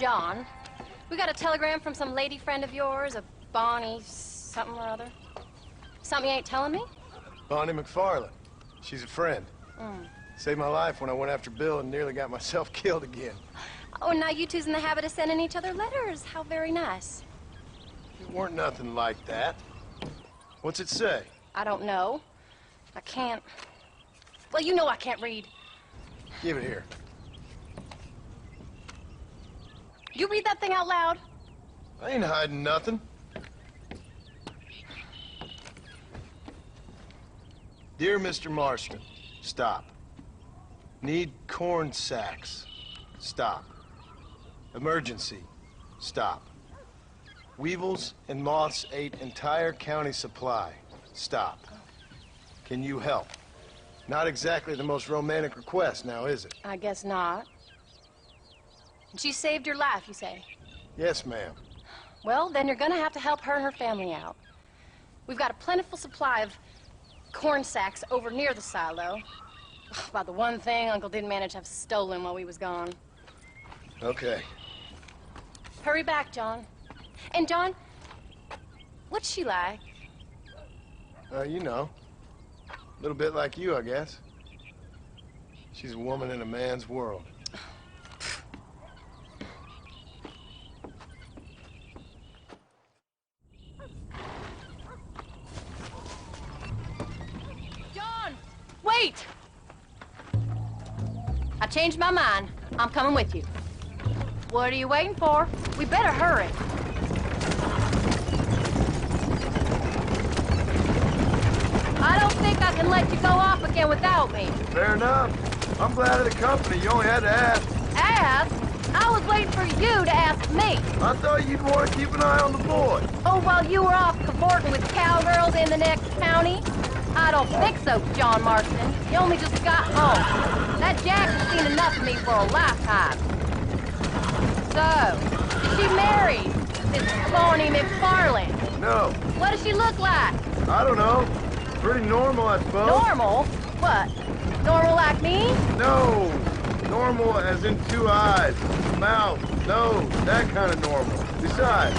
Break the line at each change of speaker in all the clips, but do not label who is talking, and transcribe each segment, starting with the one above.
John. We got a telegram from some lady friend of yours, a Bonnie something or other. Something you ain't telling me?
Bonnie MacFarlane. She's a friend. Saved my life when I went after Bill and nearly got myself killed again.
Oh, and now you two's in the habit of sending each other letters. How very nice.
It weren't nothing like that. What's it say?
I don't know. I can't... Well, you know I can't read.
Give it here.
You read that thing out loud?
I ain't hiding nothing. Dear Mr. Marston, stop. Need corn sacks. Stop. Emergency. Stop. Weevils and moths ate entire county supply. Stop. Can you help? Not exactly the most romantic request, now is it?
I guess not. She saved your life, you say?
Yes, ma'am.
Well, then you're gonna have to help her and her family out. We've got a plentiful supply of corn sacks over near the silo. About the one thing Uncle didn't manage to have stolen while we was gone.
Okay.
Hurry back, John. And John, what's she like?
You know. A little bit like you, I guess. She's a woman in a man's world.
John! Wait! I changed my mind. I'm coming with you. What are you waiting for? We better hurry. I don't think I can let you go off again without me.
Fair enough. I'm glad of the company. You only had to ask.
Ask? I was waiting for you to ask me.
I thought you'd want to keep an eye on the boy.
Oh, while you were off cavorting with cowgirls in the next county? I don't think so, John Marston. You only just got home. That Jack has seen enough of me for a lifetime. So, is she married? This Bonnie MacFarlane?
No.
What does she look like?
I don't know. Pretty normal, I suppose.
Normal? What? Normal like me?
No. Normal as in 2 eyes, mouth, nose, that kind of normal. Besides,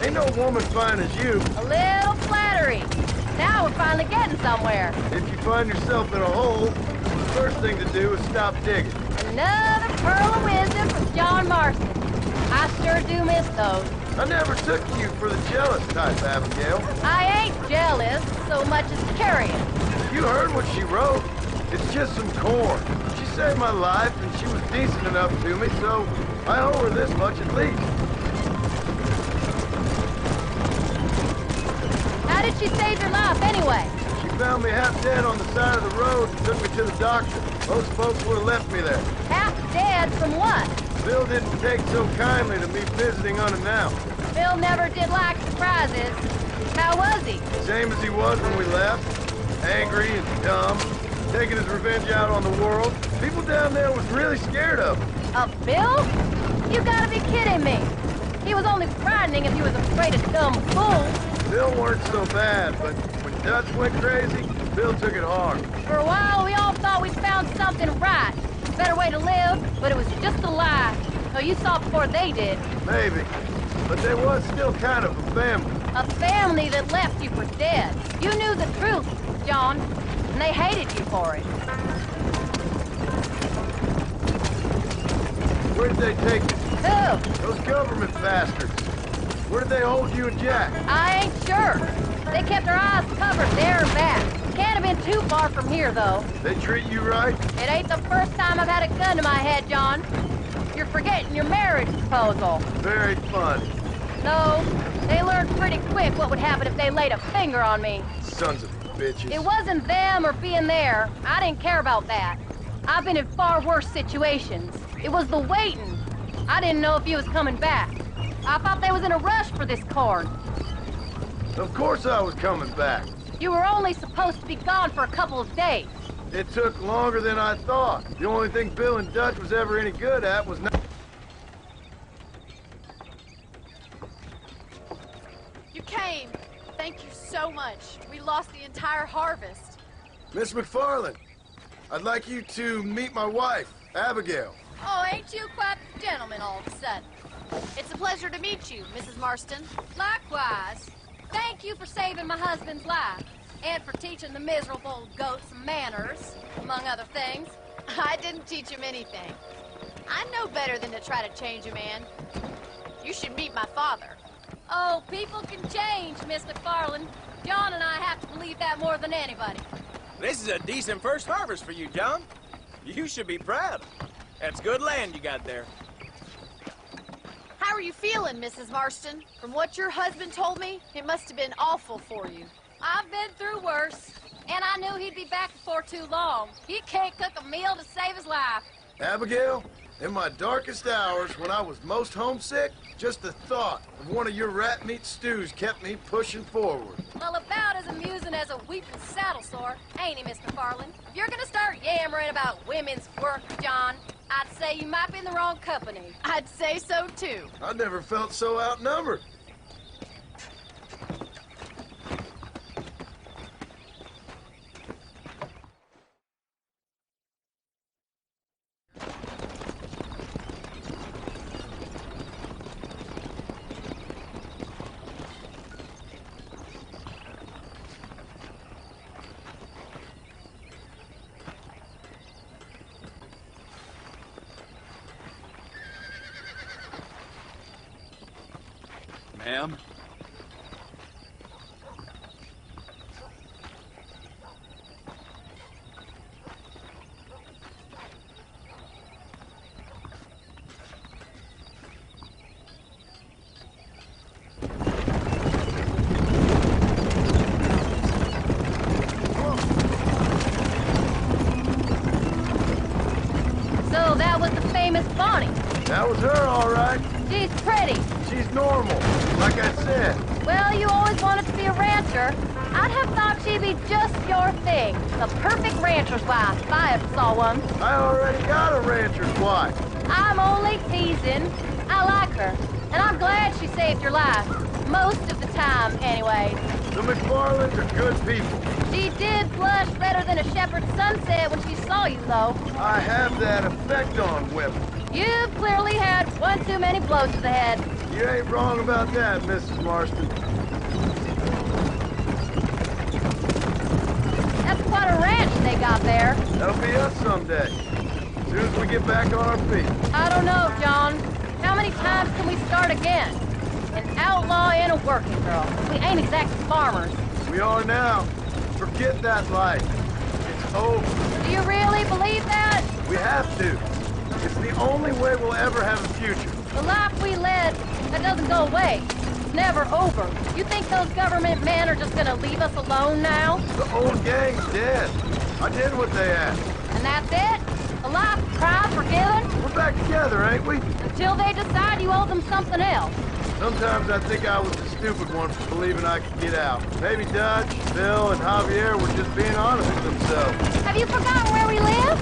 ain't no woman fine as you.
A little flattery. Now we're finally getting somewhere.
If you find yourself in a hole, the first thing to do is stop digging.
Another pearl of wisdom from John Marston. I sure do miss those.
I never took you for the jealous type, Abigail.
I ain't jealous so much as curious.
You heard what she wrote. It's just some corn. She saved my life, and she was decent enough to me, so I owe her this much at least.
How did she save your life anyway?
She found me half dead on the side of the road and took me to the doctor. Most folks would have left me there.
Half dead from what?
Bill didn't take so kindly to me visiting unannounced.
Bill never did like surprises. How was he?
Same as he was when we left. Angry and dumb. Taking his revenge out on the world. People down there was really scared of him.
Of Bill? You gotta be kidding me. He was only frightening if he was afraid of dumb fools.
Bill weren't so bad, but when Dutch went crazy, Bill took it hard.
For a while, we all thought we'd found something right. Better way to live, but it was just a lie. So you saw before they did.
Maybe. But there was still kind of a family.
A family that left you for dead. You knew the truth, John, and they hated you for it.
Where did they take you?
Who?
Those government bastards. Where did they hold you and Jack?
I ain't sure. They kept their eyes covered there and back. Can't have been too far from here, though.
They treat you right?
It ain't the first time I've had a gun to my head, John. You're forgetting your marriage proposal.
Very funny.
No, they learned pretty quick what would happen if they laid a finger on me.
Sons of bitches.
It wasn't them or being there. I didn't care about that. I've been in far worse situations. It was the waiting. I didn't know if you was coming back. I thought they was in a rush for this corn.
Of course I was coming back.
You were only supposed to be gone for a couple of days.
It took longer than I thought. The only thing Bill and Dutch was ever any good at was not...
You came. Thank you so much. We lost the entire harvest.
Miss MacFarlane, I'd like you to meet my wife, Abigail.
Oh, ain't you quite the gentleman all of a sudden? It's a pleasure to meet you, Mrs. Marston.
Likewise. Thank you for saving my husband's life. And for teaching the miserable goat some manners, among other things.
I didn't teach him anything. I know better than to try to change a man. You should meet my father.
Oh, people can change, Miss MacFarlane. John and I have to believe that more than anybody.
This is a decent first harvest for you, John. You should be proud. That's good land you got there.
How are you feeling, Mrs. Marston? From what your husband told me, it must have been awful for you.
I've been through worse, and I knew he'd be back before too long. He can't cook a meal to save his life.
Abigail, in my darkest hours, when I was most homesick, just the thought of one of your rat meat stews kept me pushing forward.
Well, about as amusing as a weeping saddle sore, ain't he, Miss MacFarlane? If you're gonna start yammering about women's work, John, I'd say you might be in the wrong company.
I'd say so, too.
I never felt so outnumbered.
Ma'am?
So that was the famous Bonnie.
That was her, all right.
She's pretty.
She's normal, like I said.
Well, you always wanted to be a rancher. I'd have thought she'd be just your thing. The perfect rancher's wife, if I ever saw one.
I already got a rancher's wife.
I'm only teasing. I like her, and I'm glad she saved your life. Most of the time, anyway.
The MacFarlanes are good people.
She did blush redder than a shepherd's sunset when she saw you, though.
I have that effect on women.
You've clearly had one too many blows to the head.
You ain't wrong about that, Mrs. Marston.
That's quite a ranch they got there.
That'll be us someday. As soon as we get back on our feet.
I don't know, John. How many times can we start again? An outlaw and a working girl. We ain't exactly farmers.
We are now. Forget that life. It's over.
Do you really believe that?
We have to. It's the only way we'll ever have a future.
The life we led, that doesn't go away. It's never over. You think those government men are just gonna leave us alone now?
The old gang's dead. I did what they asked.
And that's it? A life of crime forgiven?
We're back together, ain't we?
Until they decide you owe them something else.
Sometimes I think I was the stupid one for believing I could get out. Maybe Dutch, Bill, and Javier were just being honest with themselves.
Have you forgotten where we live?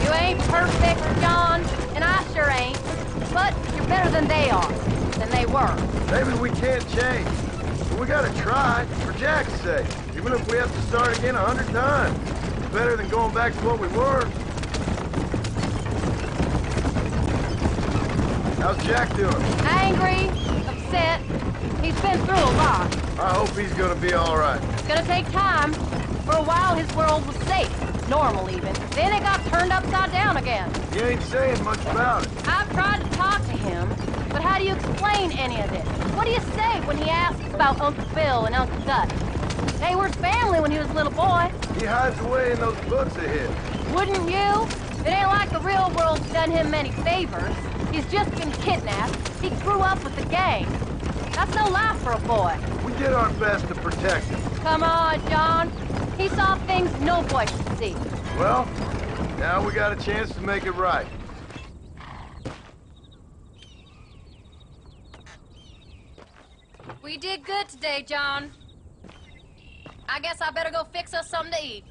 You ain't perfect, John, and I sure ain't. But you're better than they are, than they were.
Maybe we can't change. But we gotta try, for Jack's sake. Even if we have to start again 100 times. It's better than going back to what we were. How's Jack doing?
Angry, upset. He's been through a lot.
I hope he's gonna be all right.
It's gonna take time. For a while, his world was safe. Normal, even. Then it got turned upside down again.
He ain't saying much about it.
I've tried to talk to him, but how do you explain any of this? What do you say when he asks about Uncle Bill and Uncle Dutch? They were family when he was a little boy.
He hides away in those books of his.
Wouldn't you? It ain't like the real world's done him many favors. He's just been kidnapped. He grew up with the gang. That's no life for a boy.
We did our best to protect him.
Come on, John. He saw things no boy should see.
Well, now we got a chance to make it right.
We did good today, John. I guess I better go fix us something to eat.